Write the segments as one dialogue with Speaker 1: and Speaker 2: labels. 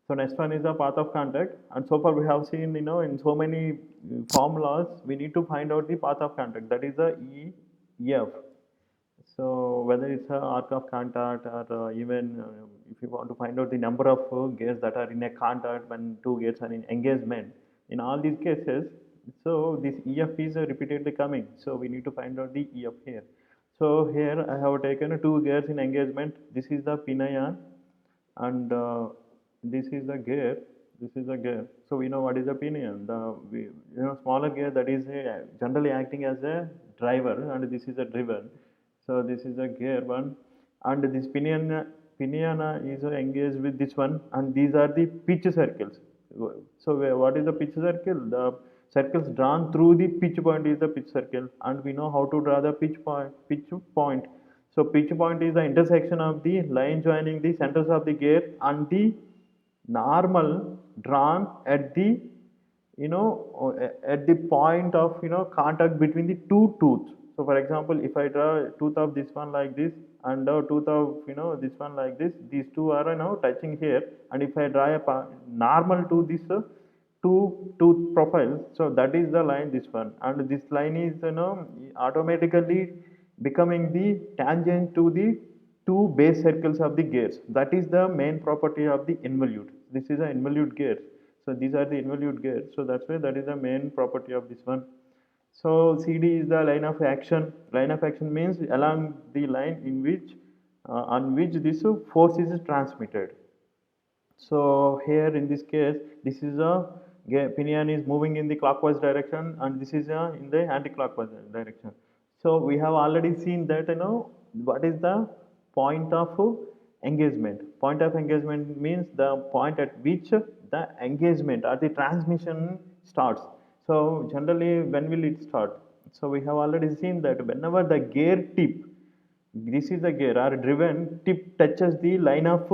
Speaker 1: So next one is the path of contact, and so far we have seen, in so many formulas, we need to find out the path of contact. That is the EF. So whether it's a arc of contact or even if you want to find out the number of gears that are in a contact when two gears are in engagement, in all these cases, so this EF is repeatedly coming. So we need to find out the EF here. So here I have taken two gears in engagement. This is the pin ion, and this is the gear. This is the gear. So we know what is the pinion. Smaller gear that is generally acting as a driver, and this is a driven. So this is the gear one, and this pinion is engaged with this one, and these are the pitch circles. So what is the pitch circle? The circles drawn through the pitch point is the pitch circle, and we know how to draw the pitch point. Pitch point. So pitch point is the intersection of the line joining the centers of the gear and the normal drawn at the at the point of contact between the two tooths. So for example, if I draw a tooth of this one like this and a tooth of this one like this, these two are touching here, and if I draw a normal to this two tooth profiles, so that is the line, this one, and this line is automatically becoming the tangent to the two base circles of the gears. That is the main property of the involute. This is an involute gear. So these are the involute gears. So that's why that is the main property of this one. So CD is the line of action. Line of action means along the line in which on which this force is transmitted. So here in this case, this is a pinion is moving in the clockwise direction, and this is in the anti-clockwise direction. So we have already seen that what is the point of engagement. Point of engagement means the point at which the engagement or the transmission starts. So generally, when will it start? So we have already seen that whenever the gear tip, this is the gear, or driven tip touches the line of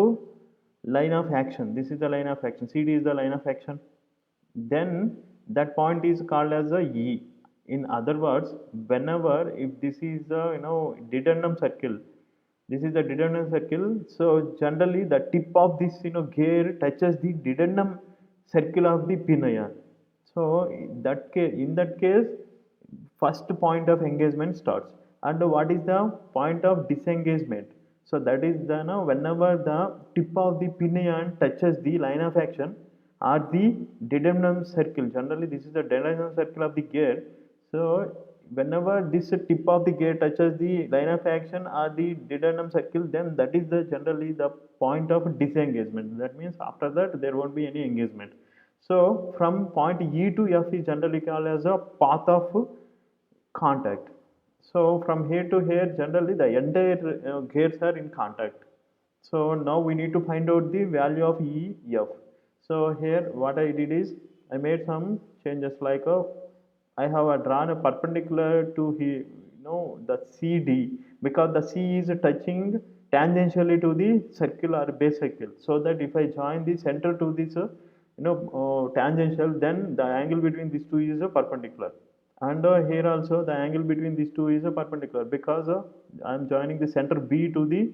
Speaker 1: action. This is the line of action. CD is the line of action. Then that point is called as a E. In other words, whenever if this is a dedendum circle, this is the dedendum circle. So generally the tip of this gear touches the dedendum circle of the pinion. So in that case, first point of engagement starts. And what is the point of disengagement? So that is the whenever the tip of the pinion touches the line of action or the dedendum circle. Generally this is the dedendum circle of the gear. So whenever this tip of the gear touches the line of action or the dedendum circle, then that is the generally the point of disengagement. That means after that there won't be any engagement. So from point E to F is generally called as a path of contact. So from here to here, generally the entire gears are in contact. So now we need to find out the value of EF. So here what I did is I made some changes, like I have drawn a perpendicular to here, the CD, because the C is touching tangentially to the circular base circle. So that if I join the center to this tangential, then the angle between these two is perpendicular. And here also the angle between these two is perpendicular, because I am joining the center B to the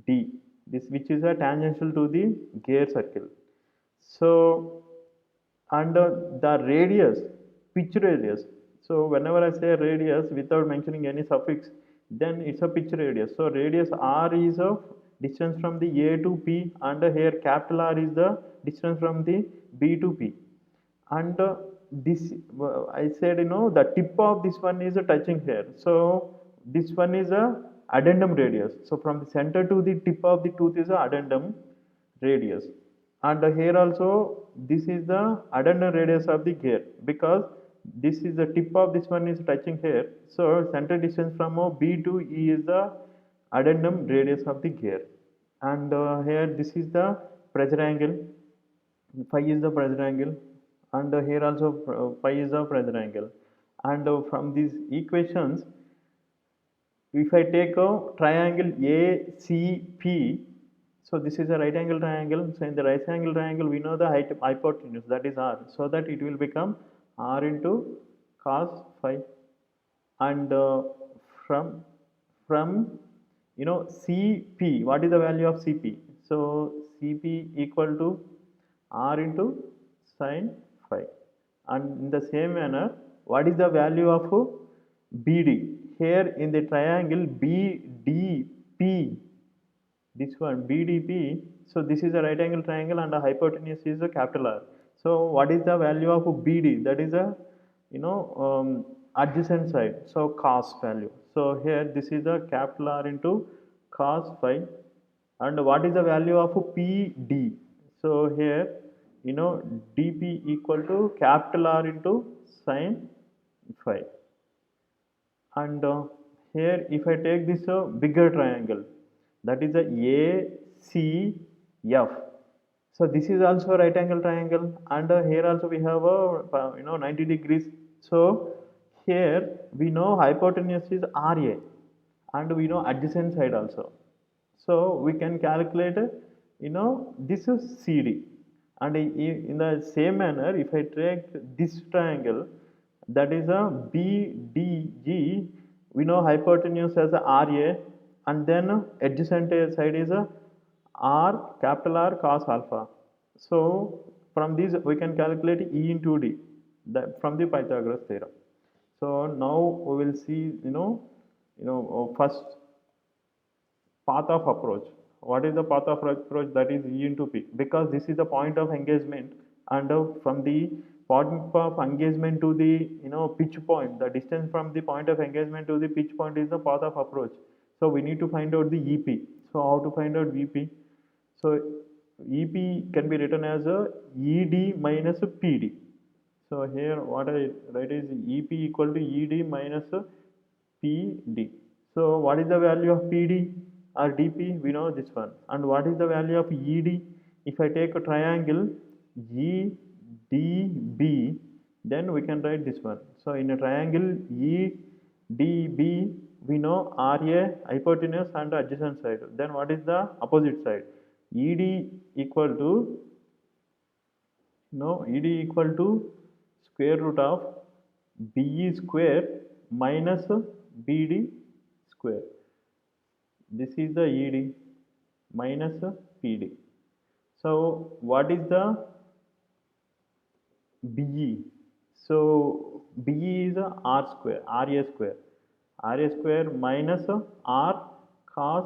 Speaker 1: D, this which is a tangential to the gear circle. So and the radius, pitch radius. So whenever I say radius without mentioning any suffix, then it's a pitch radius. So radius R is of distance from the A to P, and here capital R is the distance from the B to P. And this I said the tip of this one is touching here. So this one is a addendum radius. So from the center to the tip of the tooth is a addendum radius. And here also this is the addendum radius of the gear, because this is the tip of this one is touching here. So center distance from B to E is the addendum radius of the gear. And here this is the pressure angle, phi is the pressure angle, and here also phi is the pressure angle. And from these equations, if I take a triangle ACP, so this is a right angle triangle. So in the right angle triangle, we know the hypotenuse, that is R. So that it will become R into cos phi. And from CP, what is the value of CP? So CP equal to r into sine phi. And in the same manner, what is the value of BD? Here in the triangle BDP, this one BDP, so this is a right angle triangle and the hypotenuse is a capital R. So what is the value of BD? That is a adjacent side, so cos value. So here this is the capital R into cos phi. And what is the value of PD? So here DP equal to capital R into sine phi. And here if I take this bigger triangle, that is a ACF. So this is also a right angle triangle, and here also we have a 90 degrees. So here we know hypotenuse is RA, and we know adjacent side also. So we can calculate this is CD. And in the same manner, if I take this triangle, that is a BDG, we know hypotenuse as a RA, and then adjacent side is a R, capital R cos alpha. So from these we can calculate E into D, that from the Pythagoras theorem. So now we will see first path of approach. What is the path of approach? That is E into P, because this is the point of engagement, and from the point of engagement to the pitch point, the distance from the point of engagement to the pitch point is the path of approach. So we need to find out the EP. So how to find out VP? So EP can be written as a ED minus PD. So here what I write is EP equal to ED minus PD. So what is the value of PD or DP? We know this one. And what is the value of ED? If I take a triangle EDB, then we can write this one. So in a triangle EDB, we know RA, hypotenuse and adjacent side. Then what is the opposite side? ED equal to square root of BE square minus BD square. This is the ED minus PD. So what is the BE? So BE is R square, RA square minus R cos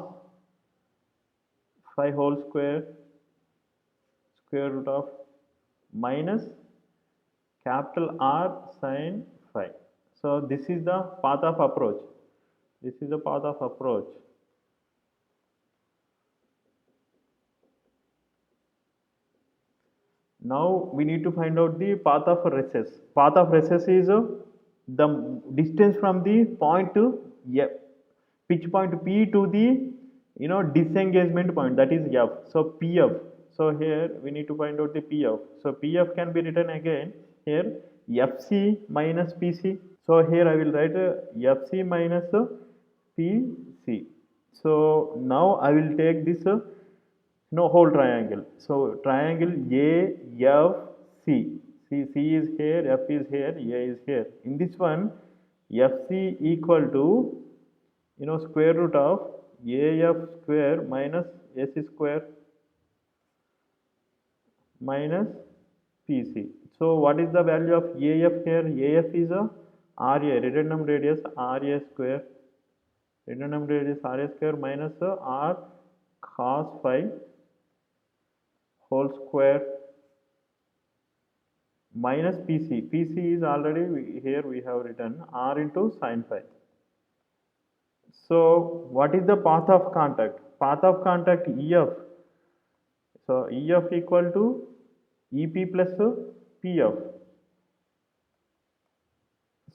Speaker 1: phi whole square root of minus capital R sin phi. So this is the path of approach. This is the path of approach. Now we need to find out the path of recess. Path of recess is the distance from the point to pitch point P to the disengagement point, that is F. So PF. So here we need to find out the PF. So PF can be written again here FC minus PC. So here I will write FC minus PC. So now I will take this whole triangle. So triangle AFC. See, C is here, F is here, A is here. In this one, FC equal to square root of AF square minus AC square minus PC. So what is the value of AF here? AF is a RA, radianum radius RA square. Radianum radius RA square minus R cos phi whole square minus PC. PC is already here we have written R into sin phi. So what is the path of contact? Path of contact EF. So EF equal to EP plus PF.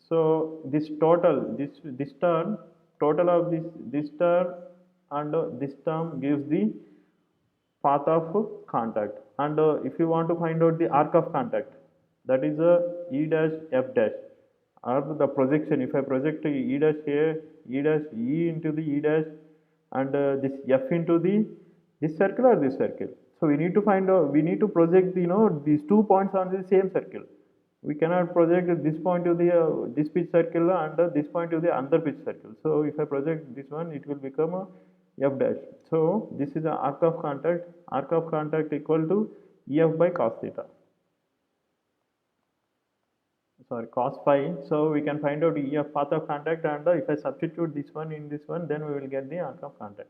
Speaker 1: So this total, this term, total of this term and this term gives the path of contact. And if you want to find out the arc of contact, that is E dash F dash, or the projection. If I project E dash here, E dash E into the E dash, and this F into this circle or this circle. So we need to find out, we need to project these 2 points on the same circle. We cannot project this point to the this pitch circle and this point to the other pitch circle. So if I project this one, it will become a F dash. So this is the arc of contact. Arc of contact equal to EF by cos theta. Sorry, cos phi. So we can find out EF path of contact, and if I substitute this one in this one, then we will get the arc of contact.